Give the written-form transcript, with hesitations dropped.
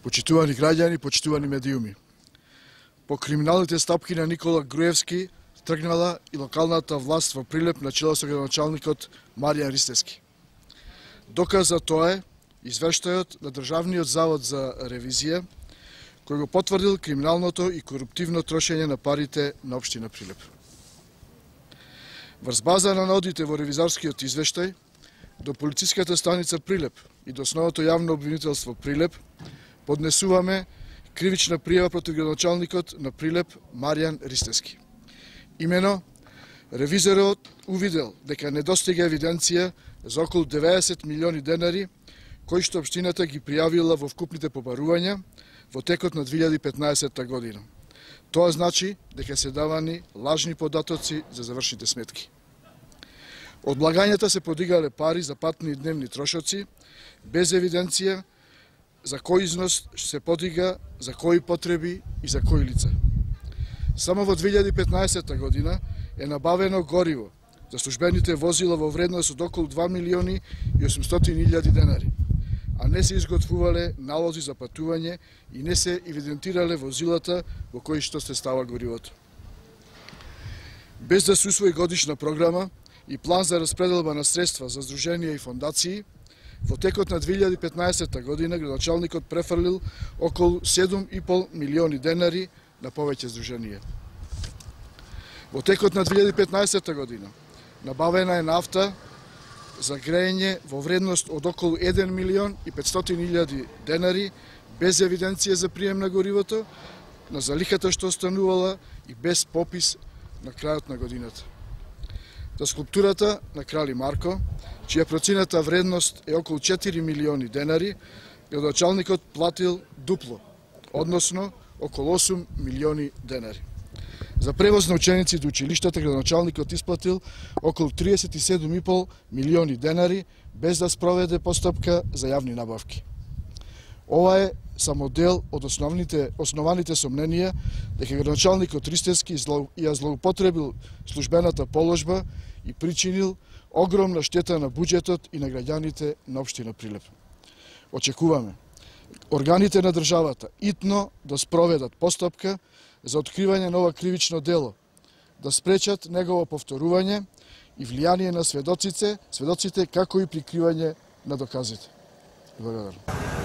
Почитувани граѓани, почитувани медиуми. По криминалните стапки на Никола Груевски тргнала и локалната власт во Прилеп на чело со градоначалникот Маријан Ристевски. Доказ за тоа е извештајот на Државниот завод за ревизија, кој го потврдил криминалното и коруптивно трошење на парите на општина Прилеп. Врз база на наодите во ревизорскиот извештај, до полициската станица Прилеп и до основното јавно обвинителство Прилеп поднесуваме кривична пријава против градоначалникот на Прилеп Маријан Ристевски. Имено, ревизорот увидел дека недостига евиденција за околу 90 милиони денари кои што општината ги пријавила во вкупните побарувања во текот на 2015 година. Тоа значи дека се давани лажни податоци за завршните сметки. Од благањата се подигале пари за патни и дневни трошоци, без евиденција за кој износ се подига, за кои потреби и за кои лица. Само во 2015 година е набавено гориво за службените возила во вредност од околу 2 милиони и 800 илјади денари, а не се изготвувале налози за патување и не се евидентирале возилата во кои што се става горивото. Без да се усвои годишна програма и план за распределба на средства за здруженија и фондации, во текот на 2015 година градоначалникот префрлил околу 7,5 милиони денари на повеќе здруженија. Во текот на 2015 година набавена е нафта за грејење во вредност од околу 1 милион и 500 илјади денари, без евиденција за прием на горивото, на залихата што останувала и без попис на крајот на годината. За скулптурата на Крали Марко, чија процената вредност е околу 4 милиони денари, градоначалникот платил дупло, односно околу 8 милиони денари. За превоз на ученици до училиштата градоначалникот исплатил околу 37,5 милиони денари без да спроведе постапка за јавни набавки. Ова е само дел од основаните сомненија дека градоначалникот Ристевски ја злоупотребил службената положба и причинил огромна штета на буџетот и на граѓаните на општина Прилеп. Очекуваме органите на државата итно да спроведат постапка за откривање на ова кривично дело, да спречат негово повторување и влијание на сведоците, како и прикривање на доказите. Благодарам.